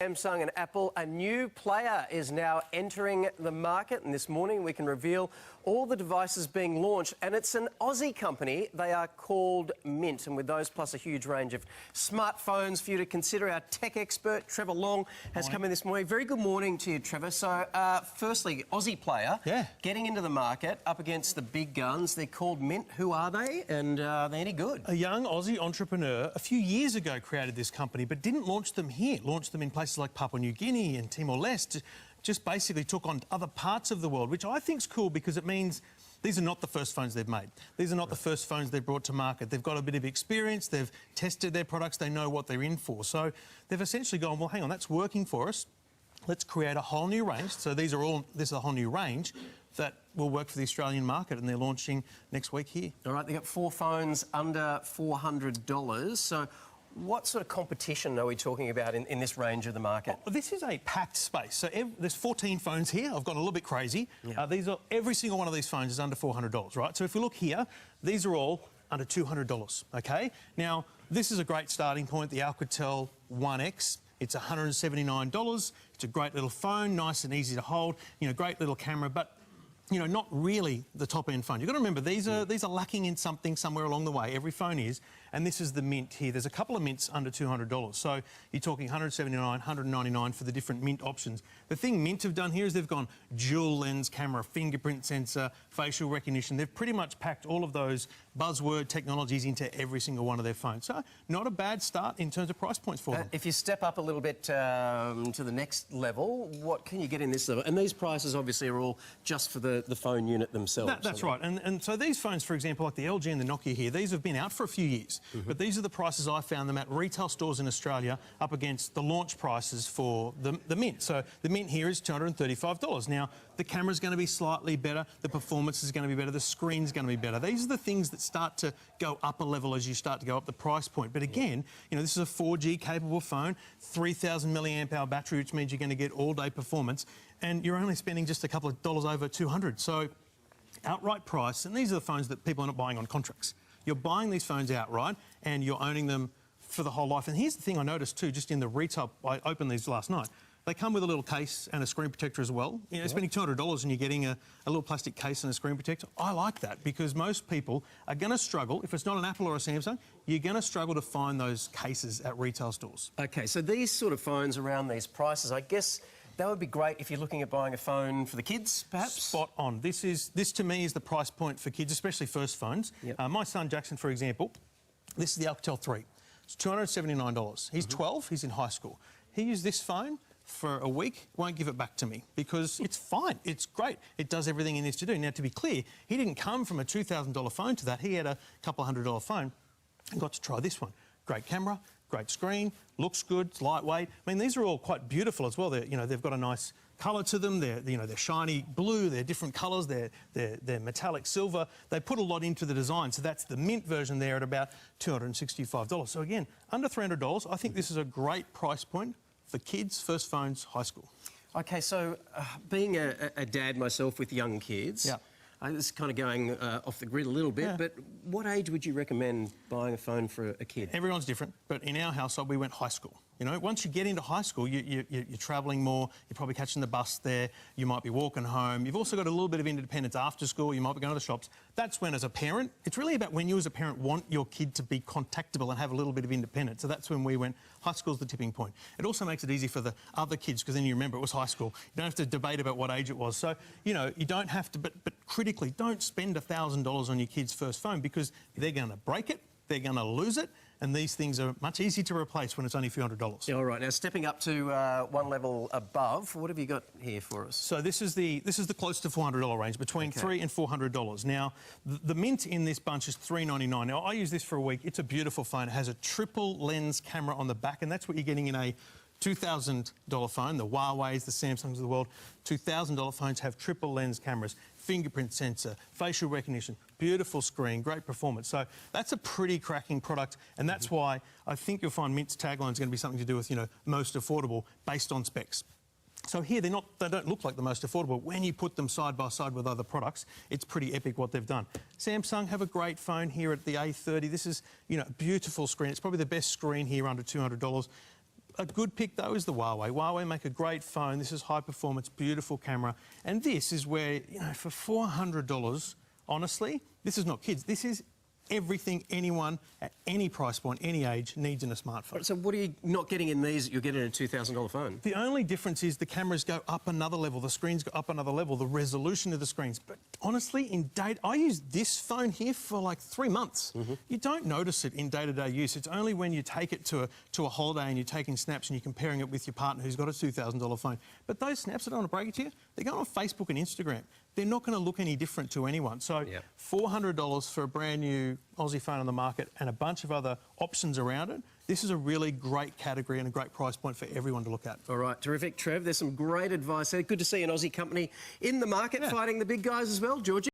Samsung and Apple, a new player is now entering the market, and this morning we can reveal all the devices being launched, and it's an Aussie company. They are called Mint, and with those plus a huge range of smartphones for you to consider, our tech expert Trevor Long has come in this morning. Very good morning to you, Trevor. So firstly, Aussie player getting into the market up against the big guns. They're called Mint. Who are they, and are they any good? A young Aussie entrepreneur a few years ago created this company but didn't launch them here, launched them in places like Papua New Guinea and Timor-Leste, just basically took on other parts of the world, which I think is cool because it means these are not the first phones they've made. These are not the first phones they've brought to market. They've got a bit of experience, they've tested their products, they know what they're in for. So they've essentially gone, well, hang on, that's working for us. Let's create a whole new range. So this is a whole new range that will work for the Australian market, and they're launching next week here. All right, they've got 4 phones under $400. So what sort of competition are we talking about in this range of the market? Oh, this is a packed space. So there's 14 phones here. I've gone a little bit crazy. Yeah. Every single one of these phones is under $400, right? So if we look here, these are all under $200, OK? Now, this is a great starting point, the Alcatel 1X. It's $179. It's a great little phone, nice and easy to hold, great little camera, but not really the top-end phone. You've got to remember, these are lacking in something somewhere along the way. Every phone is. And this is the Mint here. There's a couple of Mints under $200. So you're talking $179, $199 for the different Mint options. The thing Mint have done here is they've gone dual lens camera, fingerprint sensor, facial recognition. They've pretty much packed all of those buzzword technologies into every single one of their phones. So not a bad start in terms of price points for them. If you step up a little bit to the next level, what can you get in this level? And these prices obviously are all just for the phone unit themselves. That's right. And so these phones, for example, like the LG and the Nokia here, these have been out for a few years. But these are the prices I found them at retail stores in Australia up against the launch prices for the Mint. So the Mint here is $235. Now, the camera's going to be slightly better, the performance is going to be better, the screen's going to be better. These are the things that start to go up a level as you start to go up the price point. But again, this is a 4G capable phone, 3,000 milliamp hour battery, which means you're going to get all-day performance, and you're only spending just a couple of dollars over $200. So outright price, and these are the phones that people are not buying on contracts. You're buying these phones outright and you're owning them for the whole life. And here's the thing I noticed too, just in the retail, I opened these last night. They come with a little case and a screen protector as well. Spending $200 and you're getting a little plastic case and a screen protector. I like that because most people are going to struggle. If it's not an Apple or a Samsung, you're going to struggle to find those cases at retail stores. OK, so these sort of phones around these prices, I guess that would be great if you're looking at buying a phone for the kids, perhaps? Spot on. This to me is the price point for kids, especially first phones. My son Jackson, for example, this is the Alcatel 3. It's $279. He's 12, he's in high school. He used this phone for a week, won't give it back to me because it's fine, it's great, it does everything it needs to do. Now, to be clear, he didn't come from a $2,000 phone to that. He had a couple of $100 phone and got to try this one. Great camera, great screen, looks good, it's lightweight. I mean, these are all quite beautiful as well. They've got a nice colour to them. They're shiny blue. They're different colours. They're metallic silver. They put a lot into the design. So that's the Mint version there at about $265. So again, under $300. I think this is a great price point for kids, first phones, high school. OK, so being a dad myself with young kids. This is kind of going off the grid a little bit, but what age would you recommend buying a phone for a kid? Everyone's different, but in our household, we went high school. Once you get into high school, you're travelling more, you're probably catching the bus there, you might be walking home. You've also got a little bit of independence after school, you might be going to the shops. That's when, as a parent, it's really about when you as a parent want your kid to be contactable and have a little bit of independence. So that's when we went, high school's the tipping point. It also makes it easy for the other kids, because then you remember it was high school. You don't have to debate about what age it was. So, you don't have to, but critically, don't spend $1,000 on your kid's first phone because they're going to break it, they're going to lose it, and these things are much easier to replace when it's only a few $100s. All right, now stepping up to one level above, what have you got here for us? So this is the close to $400 range, between $300 and $400. Now, the Mint in this bunch is $399. Now, I use this for a week. It's a beautiful phone. It has a triple lens camera on the back, and that's what you're getting in a $2,000 phone. The Huawei's, the Samsungs of the world, $2,000 phones have triple lens cameras, fingerprint sensor, facial recognition, beautiful screen, great performance. So that's a pretty cracking product, and that's why I think you'll find Mint's tagline is going to be something to do with, most affordable based on specs. So here, they don't look like the most affordable. When you put them side by side with other products, it's pretty epic what they've done. Samsung have a great phone here at the A30. This is, a beautiful screen. It's probably the best screen here under $200. A good pick, though, is the Huawei. Huawei make a great phone. This is high performance, beautiful camera. And this is where, you know, for $400, honestly, this is not kids. This is everything anyone at any price point, any age, needs in a smartphone. So what are you not getting in these that you're getting in a $2,000 phone? The only difference is the cameras go up another level, the screens go up another level, the resolution of the screens. But honestly, in date, I used this phone here for like 3 months. You don't notice it in day-to-day use. It's only when you take it to a holiday and you're taking snaps and you're comparing it with your partner who's got a $2,000 phone. But those snaps, I don't want to break it to you, they're going on Facebook and Instagram. They're not going to look any different to anyone. So $400 for a brand new Aussie phone on the market and a bunch of other options around it. This is a really great category and a great price point for everyone to look at. All right, terrific, Trev. There's some great advice there. Good to see an Aussie company in the market fighting the big guys as well, Georgie.